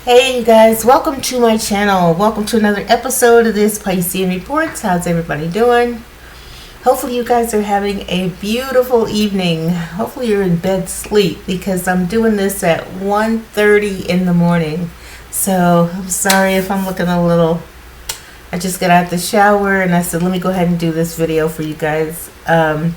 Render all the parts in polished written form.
Hey you guys, welcome to my channel. Welcome to another episode of this Piscean Reports. How's everybody doing? Hopefully you guys are having a beautiful evening. Hopefully you're in bed sleep because I'm doing this at 1:30 in the morning. So I'm sorry if I'm looking a little... I just got out the shower and I said let me go ahead and do this video for you guys. I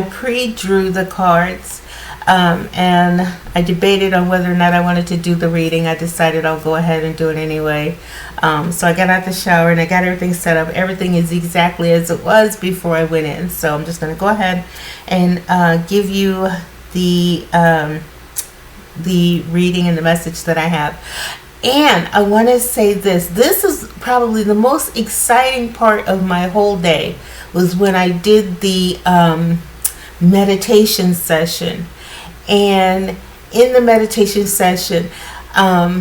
pre-drew the cards. And I debated on whether or not I wanted to do the reading. I decided I'll go ahead and do it anyway. So I got out the shower and I got everything set up. Everything is exactly as it was before I went in. So I'm just going to go ahead and give you the reading and the message that I have. And I want to say this. This is probably the most exciting part of my whole day was when I did the meditation session. And in the meditation session, let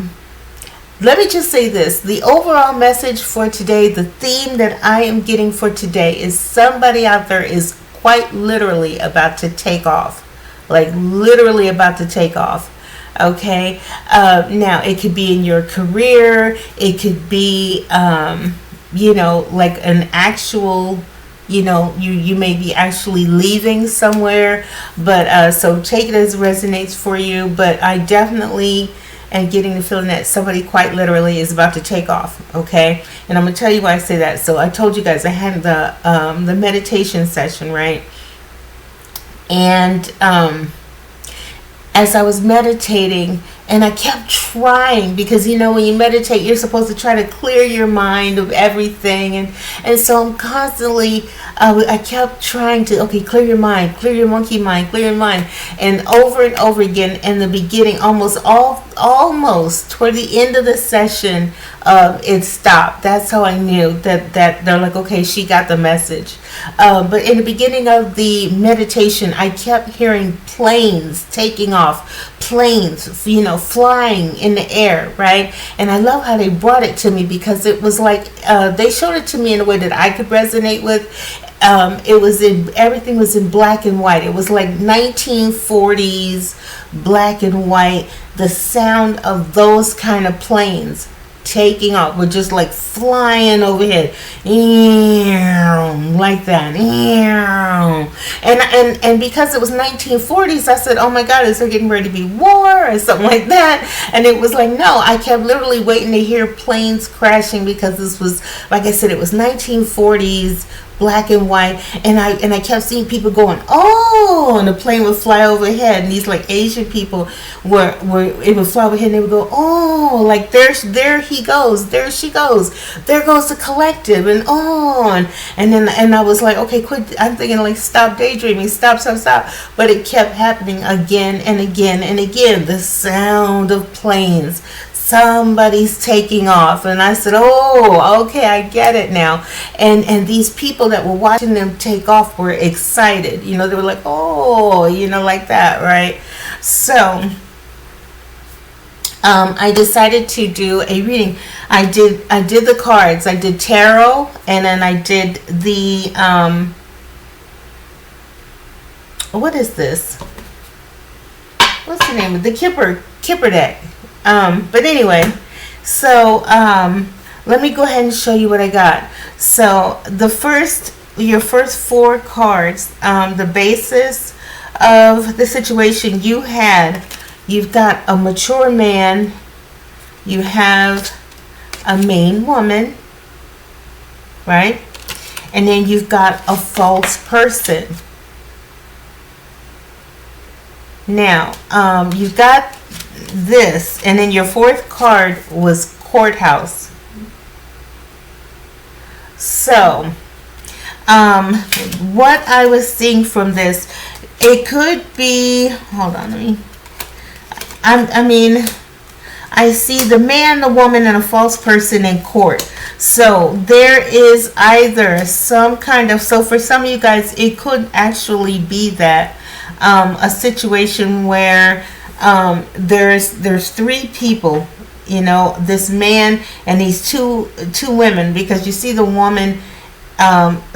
me just say this. The overall message for today, the theme that I am getting for today is somebody out there is quite literally about to take off. Like literally about to take off. Okay? Now, it could be in your career. It could be, like an actual... you may be actually leaving somewhere, but so take it as it resonates for you. But I definitely am getting the feeling that somebody quite literally is about to take off. Okay, and I'm gonna tell you why I say that. So I told you guys I had the meditation session, right? And as I was meditating, and I kept trying, because when you meditate, you're supposed to try to clear your mind of everything, and so I'm constantly I kept trying to clear your mind, clear your monkey mind, clear your mind, and over again. In the beginning, almost toward the end of the session, it stopped. That's how I knew that they're like, okay, she got the message. But in the beginning of the meditation, I kept hearing planes taking off, planes, flying in the air, right? And I love how they brought it to me, because it was like they showed it to me in a way that I could resonate with. Everything was in black and white. It was like 1940s black and white. The sound of those kind of planes taking off were just like flying overhead, like that. And because it was 1940s, I said, oh my God, is there getting ready to be war or something like that? And it was like, no, I kept literally waiting to hear planes crashing, because this was, like I said, it was 1940s black and white, and I kept seeing people going, oh, and the plane would fly overhead, and these like Asian people it would fly overhead, and they would go, oh, like there he goes, there she goes, there goes the collective, and on, and I was like, okay, quit. I'm thinking like, stop daydreaming, stop, but it kept happening again and again and again. The sound of planes. Somebody's taking off. And I said, oh, okay, I get it now. And these people that were watching them take off were excited. They were like, oh, like that, right? So I decided to do a reading. I did the cards. I did tarot, and then I did the what is this? What's the name of the Kipper deck? But anyway, so let me go ahead and show you what I got. So your first four cards, the basis of the situation you've got a mature man, you have a main woman, right? And then you've got a false person. Now, you've got this, and then your fourth card was courthouse. So what I was seeing from this, it could be, hold on, I see the man, the woman, and a false person in court. So there is either some kind of, so for some of you guys, it could actually be that a situation where there's three people, this man and these two women, because you see the woman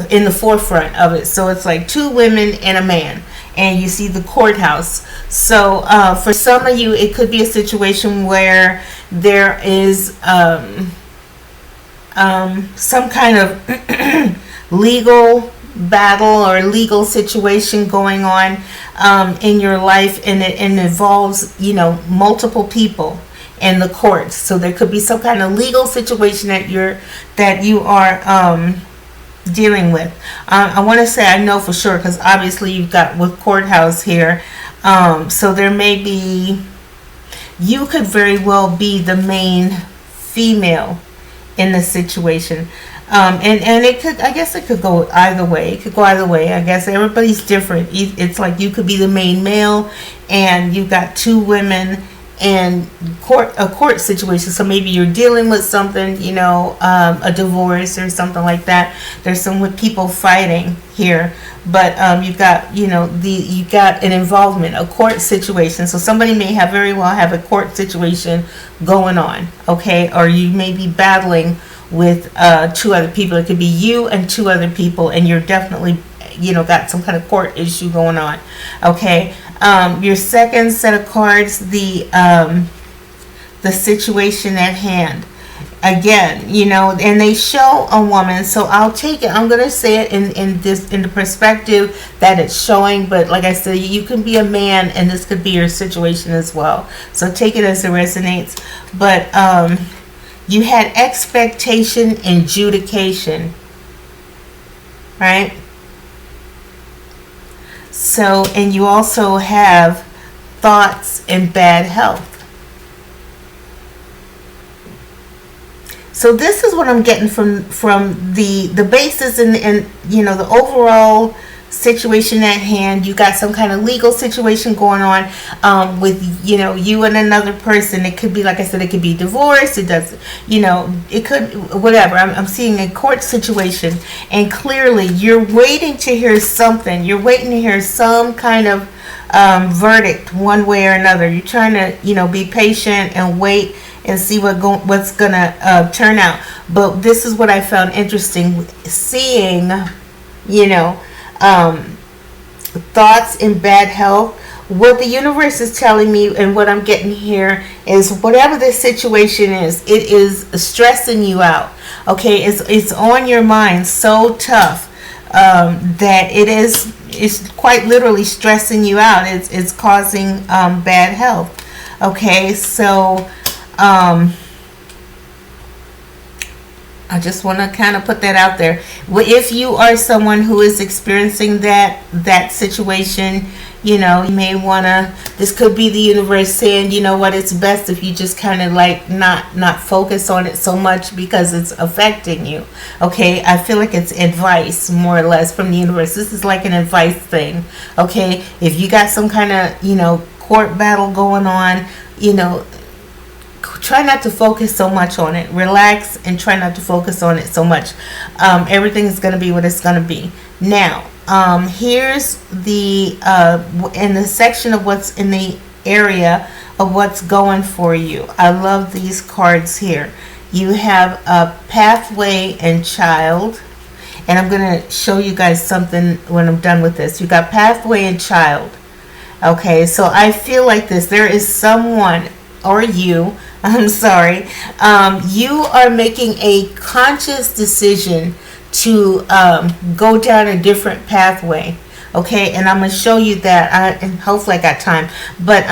in the forefront of it. So it's like two women and a man. and you see the courthouse. So for some of you, it could be a situation where there is some kind of legal battle or legal situation going on in your life, and it involves, multiple people in the courts. So there could be some kind of legal situation that you are dealing with. I want to say I know for sure because obviously you've got with courthouse here. So there may be, you could very well be the main female in the situation. And it could, I guess it could go either way. It could go either way. I guess everybody's different. It's like you could be the main male and you've got two women in a court situation. So maybe you're dealing with something, a divorce or something like that. There's some people fighting here, but you got you got an involvement, a court situation. So somebody may very well have a court situation going on, okay, or you may be battling with two other people. It could be you and two other people, and you're definitely got some kind of court issue going on, okay. Your second set of cards, the situation at hand. Again, and they show a woman. So I'll take it. I'm gonna say it in the perspective that it's showing. But like I said, you can be a man, and this could be your situation as well. So take it as it resonates. But you had expectation and adjudication, right? So, and you also have thoughts and bad health. So this is what I'm getting from the basis and the overall situation at hand. You got some kind of legal situation going on with you and another person. It could be, like I said, it could be divorce. It does, it could, whatever. I'm seeing a court situation, and clearly you're waiting to hear something. You're waiting to hear some kind of verdict one way or another. You're trying to be patient and wait and see what's gonna turn out. But this is what I found interesting, seeing thoughts in bad health. What the universe is telling me and what I'm getting here is whatever this situation is, it is stressing you out. Okay, it's on your mind so tough that it's quite literally stressing you out. It's causing bad health. Okay, so I just want to kind of put that out there. If you are someone who is experiencing that situation, you may want to, this could be the universe saying, it's best if you just kind of like not focus on it so much because it's affecting you. Okay, I feel like it's advice more or less from the universe. This is like an advice thing. Okay, if you got some kind of, court battle going on, try not to focus so much on it. Relax and try not to focus on it so much. Everything is going to be what it's going to be. Now, here's the in the section of what's in the area of what's going for you. I love these cards here. You have a pathway and child. And I'm going to show you guys something when I'm done with this. You got pathway and child. Okay, so I feel like this. There is someone, or you, I'm sorry, you are making a conscious decision to go down a different pathway. Okay, and I'm going to show you that, and hopefully I got time. But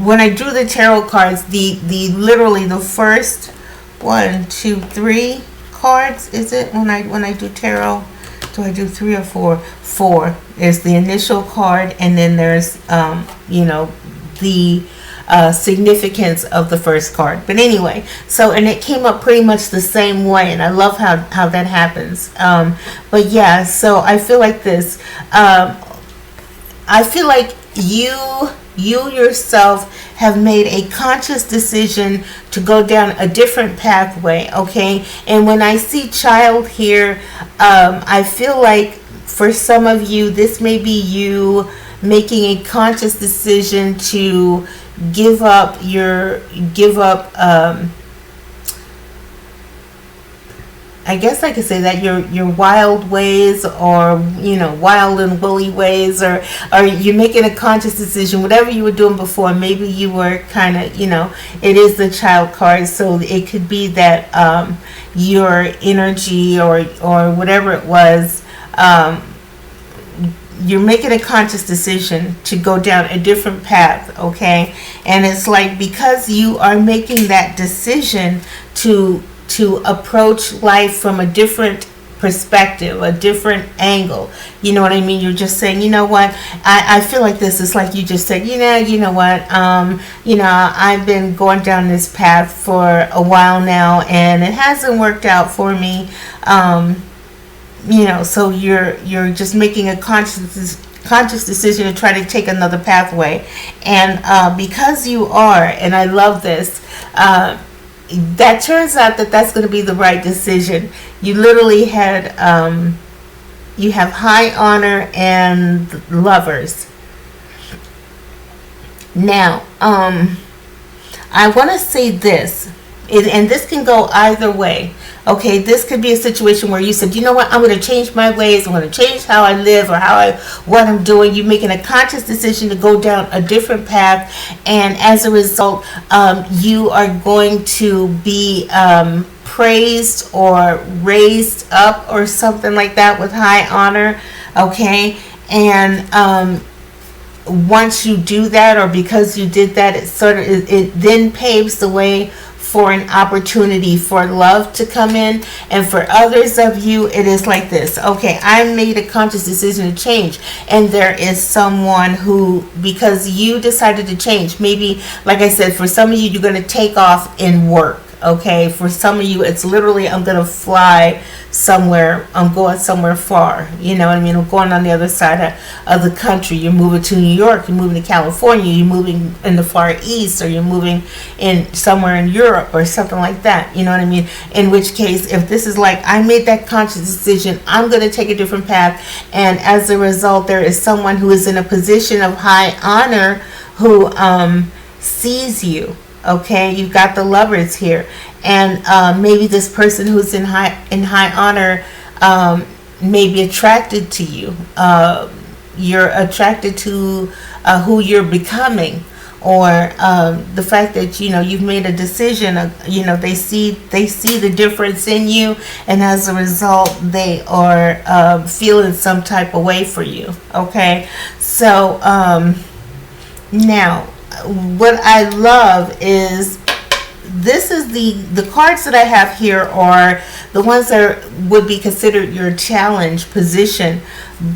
when I drew the tarot cards, the literally the first 1, 2, 3 cards, is it when I do tarot? Do I do 3 or 4? 4 is the initial card, and then there's the significance of the first card. But anyway, so, and it came up pretty much the same way, and I love how that happens. But yeah, so I feel like this. I feel like you yourself have made a conscious decision to go down a different pathway, okay? And when I see child here, I feel like for some of you, this may be you making a conscious decision to give up, I guess I could say that your wild ways, or wild and woolly ways, or you're making a conscious decision. Whatever you were doing before, maybe you were kind of, it is the child card, so it could be that your energy or whatever it was. You're making a conscious decision to go down a different path, okay? And it's like, because you are making that decision to approach life from a different perspective, a different angle. You know what I mean? You're just saying, you know what? I feel like this. It's like you just said, you know what? I've been going down this path for a while now, and it hasn't worked out for me. So you're just making a conscious decision to try to take another pathway, and because you are, and I love this. That turns out that's going to be the right decision. You literally had, you have high honor and lovers. Now, I want to say this, and this can go either way. Okay, this could be a situation where you said, you know what, I'm going to change my ways. I'm going to change how I live, or what I'm doing. You're making a conscious decision to go down a different path, and as a result, you are going to be praised or raised up or something like that with high honor. Okay, and once you do that, or because you did that, it then paves the way for an opportunity for love to come in. And for others of you, it is like this. Okay, I made a conscious decision to change, and there is someone who, because you decided to change, maybe, like I said, for some of you, you're going to take off in work. Okay, for some of you, it's literally, I'm going to fly somewhere. I'm going somewhere far. You know what I mean? I'm going on the other side of the country. You're moving to New York. You're moving to California. You're moving in the Far East, or you're moving in somewhere in Europe or something like that. You know what I mean? In which case, if this is like, I made that conscious decision, I'm going to take a different path. And as a result, there is someone who is in a position of high honor who sees you. Okay, you've got the lovers here, and maybe this person who's in high honor may be attracted to you. You're attracted to who you're becoming, or the fact that you've made a decision. They see the difference in you, and as a result, they are feeling some type of way for you. Okay, so now, what I love is, this is the cards that I have here are the ones that would be considered your challenge position.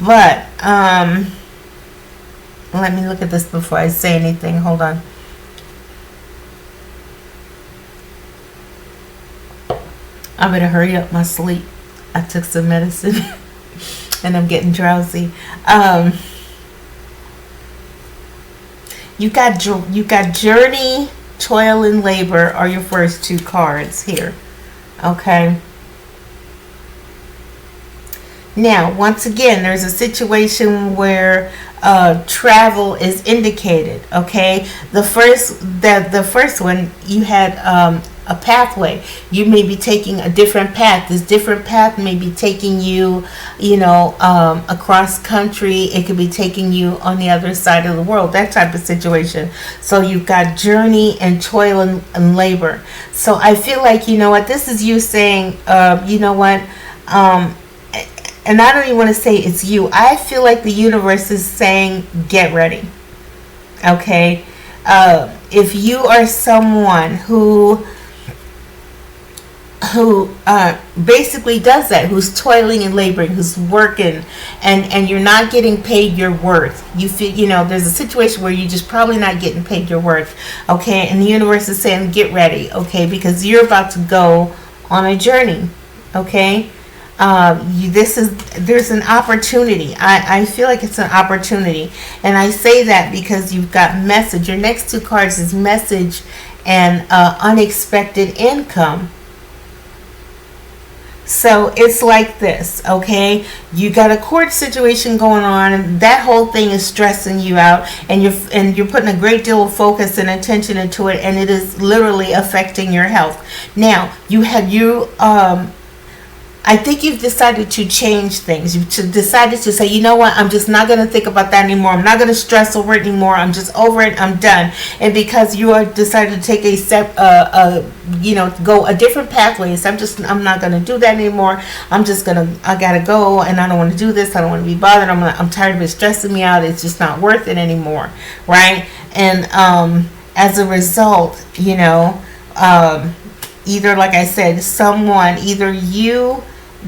But let me look at this before I say anything. Hold on. I better hurry up my sleep. I took some medicine and I'm getting drowsy. You got journey, toil, and labor are your first two cards here. Okay. Now, once again, there's a situation where travel is indicated. Okay. The first one, you had a pathway. You may be taking a different path. This different path may be taking you, across country. It could be taking you on the other side of the world, that type of situation. So you've got journey and toil and labor. So I feel like, this is you saying, and I don't even want to say it's you. I feel like the universe is saying, get ready. Okay. If you are someone who basically does that, who's toiling and laboring, who's working, and you're not getting paid your worth. You feel, there's a situation where you're just probably not getting paid your worth. Okay, and the universe is saying, get ready. Okay, because you're about to go on a journey. Okay, there's an opportunity. I feel like it's an opportunity, and I say that because you've got message. Your next two cards is message and unexpected income. So it's like this, okay? You got a court situation going on, and that whole thing is stressing you out, and you're putting a great deal of focus and attention into it, and it is literally affecting your health. Now, I think you've decided to change things. You've decided to say, you know what, I'm just not going to think about that anymore. I'm not going to stress over it anymore. I'm just over it. I'm done. And because you are decided to take a step, go a different pathway. So I'm not going to do that anymore. I got to go, and I don't want to do this. I don't want to be bothered. I'm tired of it stressing me out. It's just not worth it anymore. Right. And as a result, either, like I said, either you,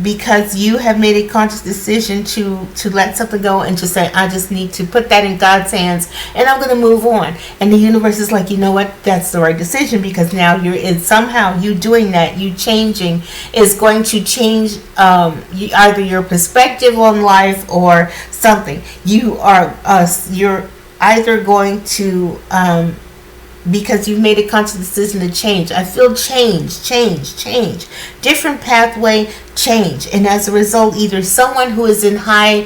because you have made a conscious decision to let something go and to say, I just need to put that in God's hands and I'm going to move on. And the universe is like, you know what, that's the right decision, because now somehow you doing that, you changing, is going to change either your perspective on life or something. You're either going to because you've made a conscious decision to change. I feel change. Different pathway, change. And as a result, either someone who is in high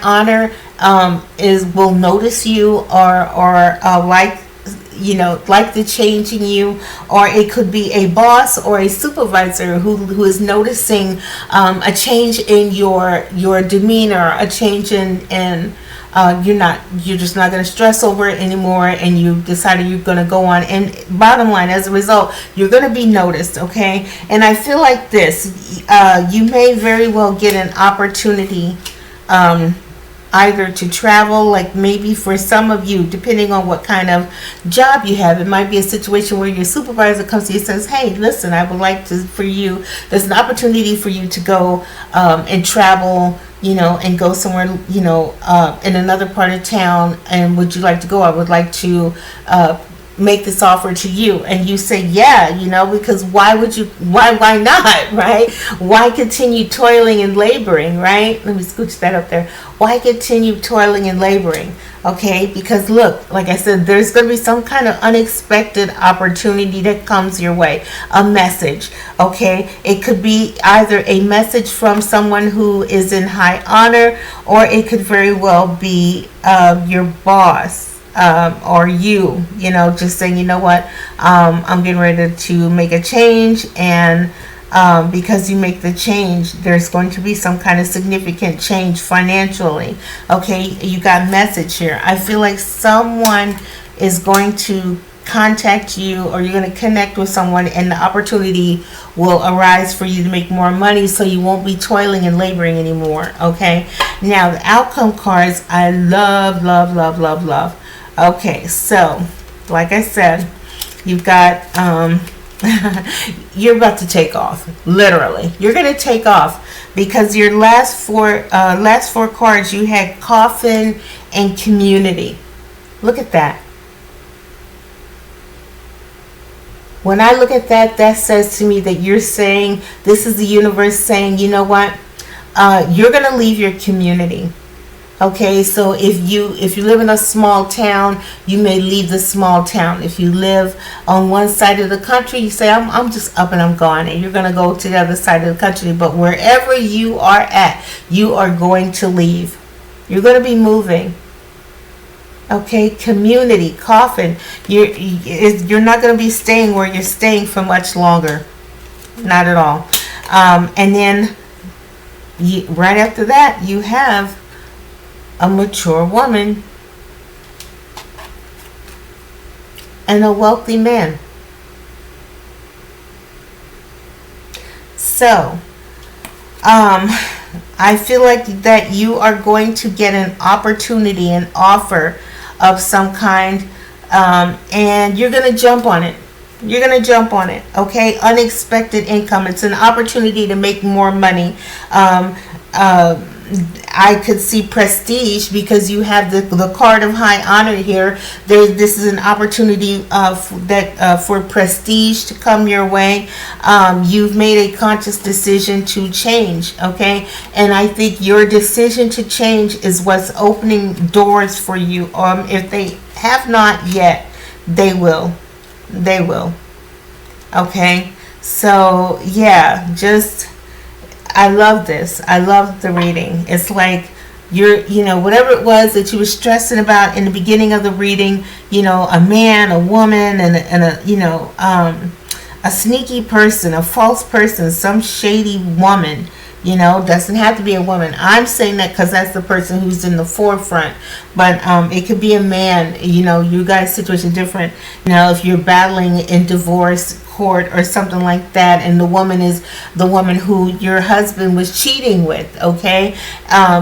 honor will notice you or like the change in you, or it could be a boss or a supervisor who is noticing a change in your demeanor, a change in you're just not going to stress over it anymore, and you decided you're going to go on. And bottom line, as a result, you're going to be noticed, okay? And I feel like this, you may very well get an opportunity either to travel, like maybe for some of you, depending on what kind of job you have, it might be a situation where your supervisor comes to you and says, hey, listen, I would like there's an opportunity for you to go and travel, and go somewhere, in another part of town, and would you like to go? I would like to make this offer to you. And you say, yeah, because why not, right? Why continue toiling and laboring, right? Let me scooch that up there. Why continue toiling and laboring? Okay, because look, like I said, there's going to be some kind of unexpected opportunity that comes your way. A message, okay? It could be either a message from someone who is in high honor, or it could very well be your boss. Or you just saying, you know what, I'm getting ready to make a change, and because you make the change, there's going to be some kind of significant change financially. Okay, you got message here. I feel like someone is going to contact you, or you're going to connect with someone, and the opportunity will arise for you to make more money, so you won't be toiling and laboring anymore. Okay, now the outcome cards, I love. Okay, so like I said, you've got you're about to take off. Literally, you're going to take off, because your last four cards, you had coffin and community. Look at that. When I look at that, that says to me that you're saying, this is the universe saying, you know what, you're going to leave your community. Okay, so if you live in a small town, you may leave the small town. If you live on one side of the country, you say, I'm just up and I'm gone, and you're going to go to the other side of the country. But wherever you are at, you are going to leave. You're going to be moving. Okay, community, coffin. You're not going to be staying where you're staying for much longer. Not at all. And then right after that, you have a mature woman and a wealthy man. So, I feel like that you are going to get an opportunity, an offer of some kind, and you're going to jump on it. Okay? Unexpected income. It's an opportunity to make more money. I could see prestige, because you have the card of high honor here. This is an opportunity for prestige to come your way. You've made a conscious decision to change, okay? And I think your decision to change is what's opening doors for you. If they have not yet, they will. Okay? So, yeah, I love this. I love the reading. It's like whatever it was that you were stressing about in the beginning of the reading, a man, a woman, and a sneaky person, a false person, some shady woman. Doesn't have to be a woman. I'm saying that because that's the person who's in the forefront. But it could be a man. You guys' situation different. If you're battling in divorce court or something like that, and the woman is the woman who your husband was cheating with, okay?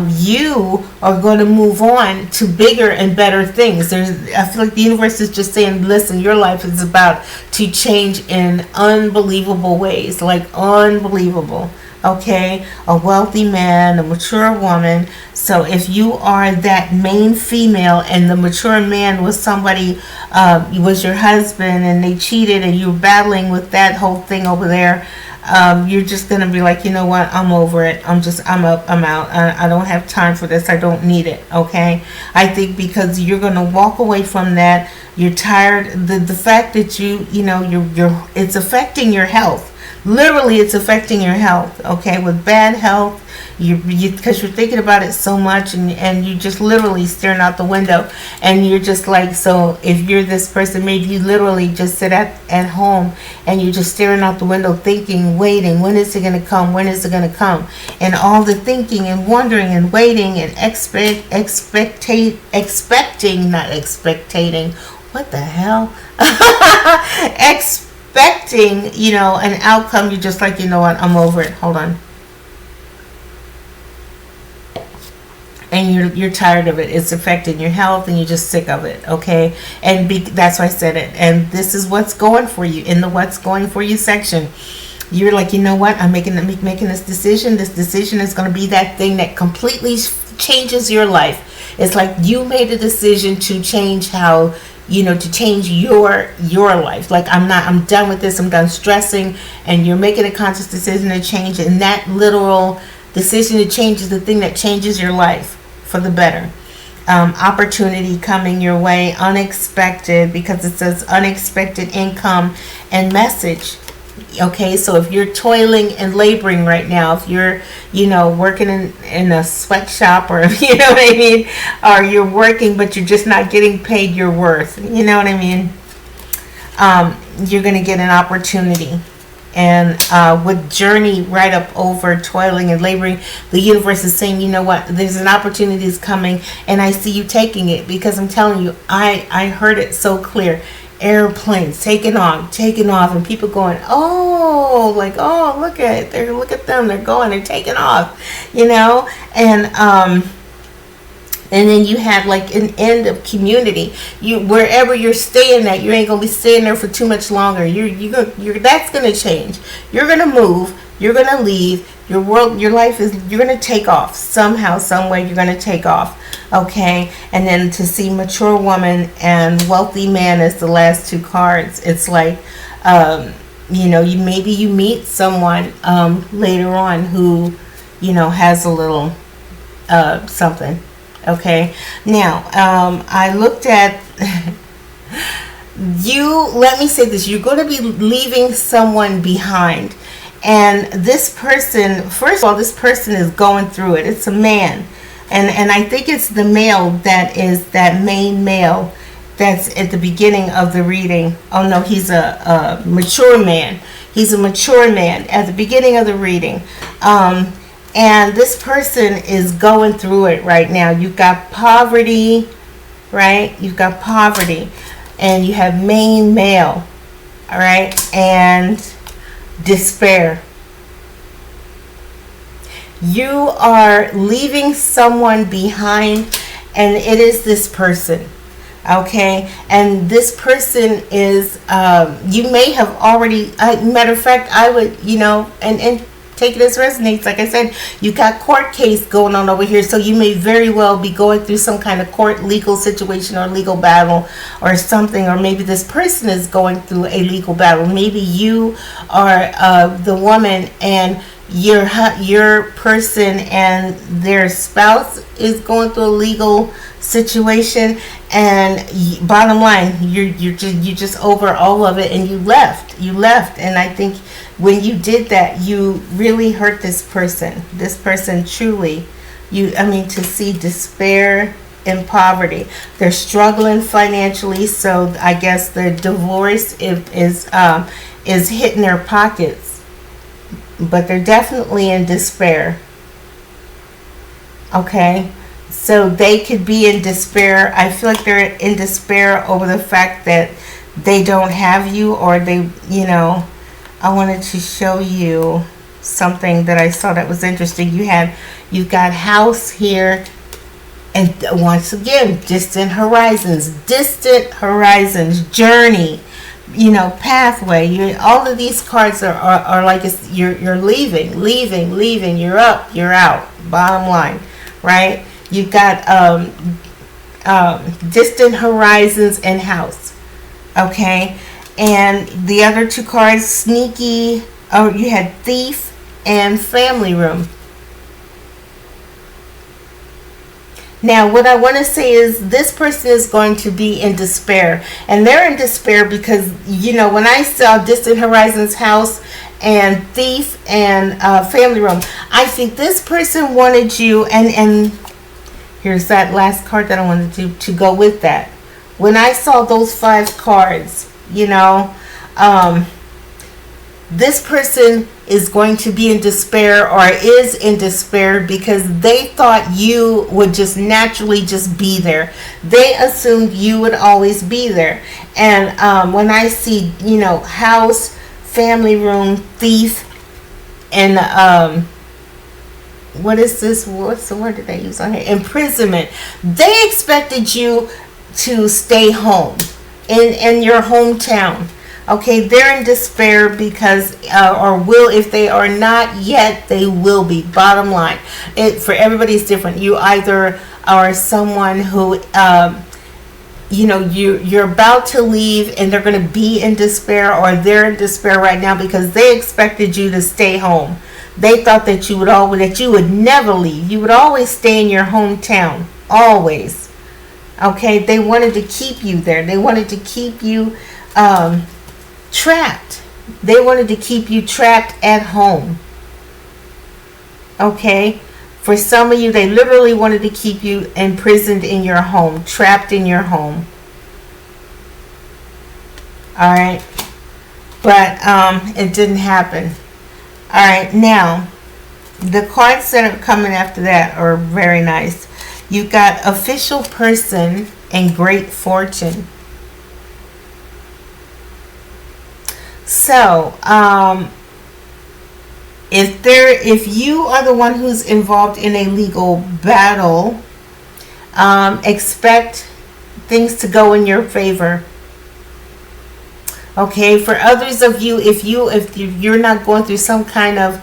You are going to move on to bigger and better things. I feel like the universe is just saying, listen, your life is about to change in unbelievable ways, like unbelievable. Okay, a wealthy man, a mature woman. So if you are that main female and the mature man was somebody, was your husband, and they cheated and you're battling with that whole thing over there, you're just going to be like, you know what, I'm over it. I'm up, I'm out. I don't have time for this. I don't need it. Okay. I think because you're going to walk away from that. You're tired. The fact that you're it's affecting your health. Literally, it's affecting your health, okay? With bad health, because you're thinking about it so much, and you just literally staring out the window, and you're just like, so if you're this person, maybe you literally just sit at home, and you're just staring out the window thinking, waiting, when is it going to come, when is it going to come? And all the thinking and wondering and waiting and expecting, not expectating, what the hell? Expecting, an outcome. You're just like, you know what, I'm over it. Hold on. And you're tired of it. It's affecting your health, and you're just sick of it. Okay, and that's why I said it. And this is what's going for you in the what's going for you section. You're like, you know what, I'm making this decision. This decision is going to be that thing that completely changes your life. It's like you made a decision to change how. To change your life. Like, I'm done with this. I'm done stressing. And you're making a conscious decision to change. And that literal decision to change is the thing that changes your life for the better. Opportunity coming your way, unexpected, because it says unexpected income and message. Okay, so if you're toiling and laboring right now, if you're, working in a sweatshop, or, you know what I mean, or you're working but you're just not getting paid your worth, you know what I mean, you're going to get an opportunity. And with journey right up over toiling and laboring, the universe is saying, you know what, there's an opportunity that's coming, and I see you taking it, because I'm telling you, I heard it so clear. Airplanes taking off, and people going, oh, like, oh, look at them, they're going, they're taking off, and then you have like an end of community. Wherever you're staying at, you ain't gonna be staying there for too much longer. You're that's gonna change. You're gonna move. You're gonna leave. Your life you're gonna take off somehow, some way. You're gonna take off. Okay, and then to see mature woman and wealthy man as the last two cards, it's like, you meet someone later on who, has a little something. Okay, now I looked at let me say this, you're going to be leaving someone behind, and this person, first of all, this person is going through it. It's a man. And I think it's the male that is that main male that's at the beginning of the reading. Oh no, he's a mature man. He's a mature man at the beginning of the reading. And this person is going through it right now. You've got poverty, right? You've got poverty. And you have main male, all right? And despair. You are leaving someone behind, and it is this person, okay? And this person is, you may have already, matter of fact, I would, and take it as resonates. Like I said, you got court case going on over here, so you may very well be going through some kind of court legal situation or legal battle or something, or maybe this person is going through a legal battle. Maybe you are the woman, and your person and their spouse is going through a legal situation, and bottom line, you just over all of it, and you left. And I think when you did that, you really hurt this person truly. To see despair and poverty, they're struggling financially, so I guess the divorce is is hitting their pockets, but they're definitely in despair. Okay, so they could be in despair. I feel like they're in despair over the fact that they don't have you, or they, I wanted to show you something that I saw that was interesting. You've got house here, and once again, distant horizons, journey, pathway. All of these cards are like you're leaving. You're up, you're out. Bottom line, right? You've got distant horizons and house. Okay, and the other two cards, sneaky. Oh, you had thief and family room. Now, what I want to say is this person is going to be in despair. And they're in despair because, when I saw distant horizons, house, and thief, and family room, I think this person wanted you, and here's that last card that I wanted to go with that. When I saw those 5 cards, this person is going to be in despair, or is in despair, because they thought you would just naturally just be there. They assumed you would always be there. And when I see, house, family room, thief, and what is this? What's the word that they use on here? Imprisonment. They expected you to stay home in your hometown. Okay, they're in despair because, or will, if they are not yet, they will be. Bottom line, for everybody it's different. You either are someone who, you're about to leave and they're going to be in despair, or they're in despair right now because they expected you to stay home. They thought that you would never leave. You would always stay in your hometown, always. Okay, they wanted to keep you there. They wanted to keep you trapped. They wanted to keep you trapped at home. Okay, for some of you, they literally wanted to keep you imprisoned in your home, trapped in your home. All right, but it didn't happen. All right, now the cards that are coming after that are very nice. You've got official person and great fortune. So, if you are the one who's involved in a legal battle, expect things to go in your favor. Okay, for others of you, if you're not going through some kind of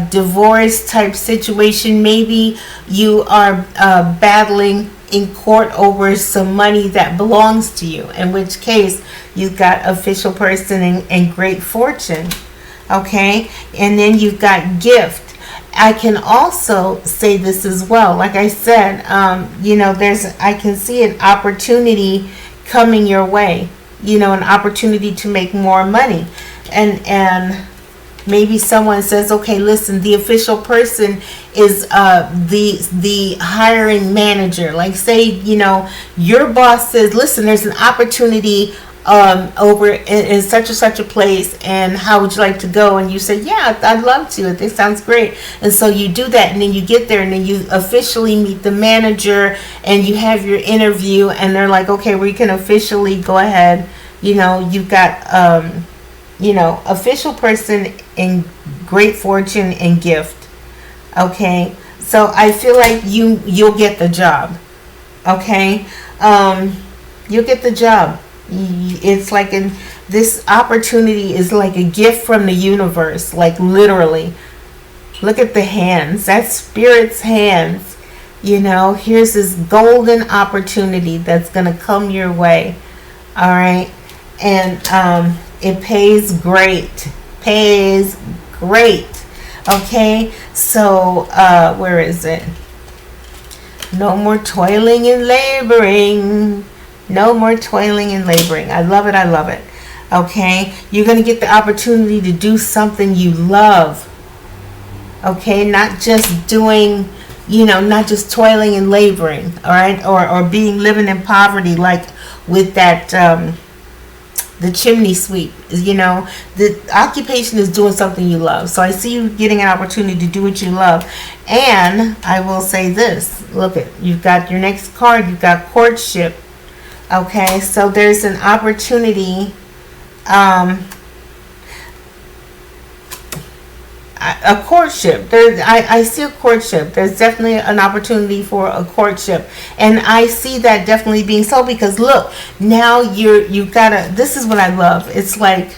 divorce type situation, maybe you are battling in court over some money that belongs to you, in which case you've got official person and great fortune. Okay, and then you've got gift. I can also say this as well. Like I said, I can see an opportunity coming your way. An opportunity to make more money, and maybe someone says, okay, listen, the official person is the hiring manager. Like, say, your boss says, listen, there's an opportunity over in such and such a place, and how would you like to go? And you say, yeah, I'd love to. This sounds great. And so you do that, and then you get there, and then you officially meet the manager, and you have your interview, and they're like, okay, we can officially go ahead. You've got official person and great fortune and gift. Okay, so I feel like you'll get the job. Okay, you'll get the job. It's like this opportunity is like a gift from the universe, like literally. Look at the hands. That's Spirit's hands. Here's this golden opportunity that's going to come your way. All right, and it pays great. Okay, so where is it? No more toiling and laboring. No more toiling and laboring. I love it. Okay, you're going to get the opportunity to do something you love. Okay, not just doing, not just toiling and laboring. All right, or living in poverty, like with that the chimney sweep. The occupation is doing something you love. So I see you getting an opportunity to do what you love. And I will say this. Look at, you've got your next card. You've got courtship. Okay, so there's an opportunity. A courtship. I see a courtship. There's definitely an opportunity for a courtship, and I see that definitely being so, because look, now you've gotta. This is what I love. It's like,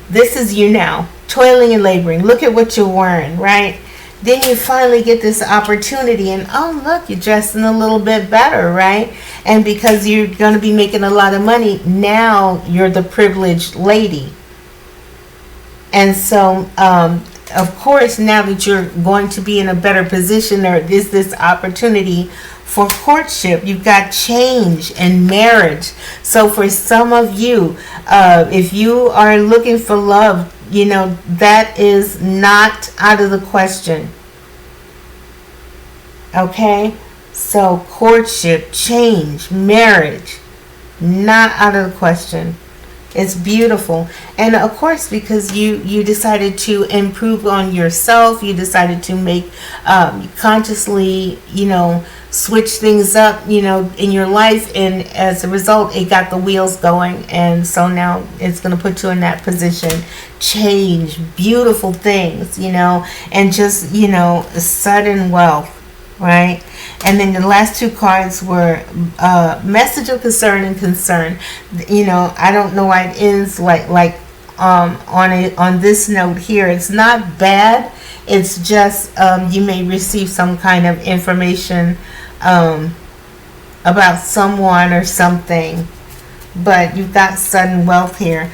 this is you now, toiling and laboring. Look at what you're wearing, right? Then you finally get this opportunity, and oh look, you're dressing a little bit better, right? And because you're going to be making a lot of money, now you're the privileged lady. And so, of course, now that you're going to be in a better position, there is this opportunity for courtship. You've got change and marriage. So for some of you, if you are looking for love, that is not out of the question. Okay? So courtship, change, marriage, not out of the question. It's beautiful. And of course, because you decided to improve on yourself, you decided to make consciously, switch things up, in your life, and as a result, it got the wheels going, and so now it's going to put you in that position. Change, beautiful things, and just, sudden wealth, right? And then the last two cards were message of concern and concern. I don't know why it ends like on this note here. It's not bad. It's just you may receive some kind of information about someone or something. But you've got sudden wealth here.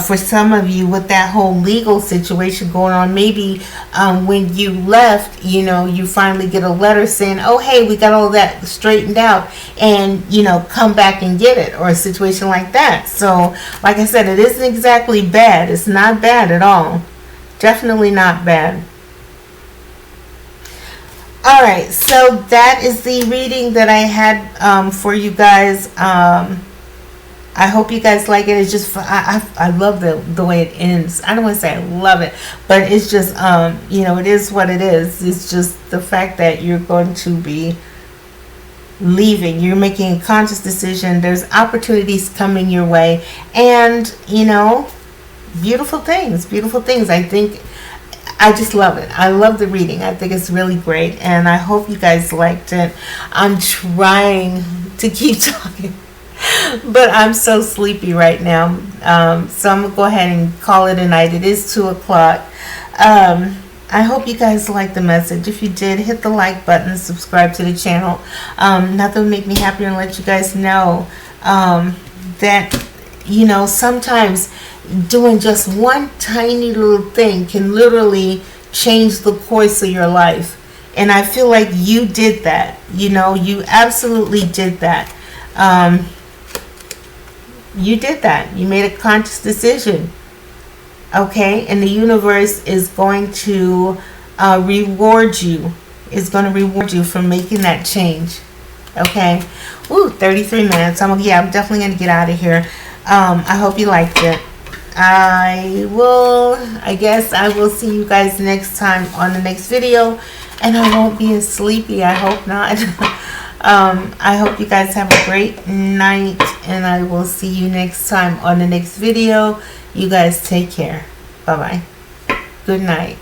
For some of you, with that whole legal situation going on, maybe when you left, you finally get a letter saying, oh, hey, we got all that straightened out, and, come back and get it, or a situation like that. So, like I said, it isn't exactly bad. It's not bad at all. Definitely not bad. All right, so that is the reading that I had for you guys. I hope you guys like it. It's just, I love the way it ends. I don't want to say I love it, but it's just, it is what it is. It's just the fact that you're going to be leaving. You're making a conscious decision. There's opportunities coming your way, and, beautiful things. I think, I just love it. I love the reading. I think it's really great, and I hope you guys liked it. I'm trying to keep talking, but I'm so sleepy right now. So I'm going to go ahead and call it a night. It is 2 o'clock. I hope you guys liked the message. If you did, hit the like button, subscribe to the channel. Nothing would make me happier and let you guys know that, sometimes doing just one tiny little thing can literally change the course of your life. And I feel like you did that. You absolutely did that. You did that. You made a conscious decision. Okay? And the universe is going to reward you. It's going to reward you for making that change. Okay? Ooh, 33 minutes. I'm definitely going to get out of here. I hope you liked it. I guess I will see you guys next time on the next video. And I won't be as sleepy. I hope not. I hope you guys have a great night, and I will see you next time on the next video. You guys take care. Bye-bye. Good night.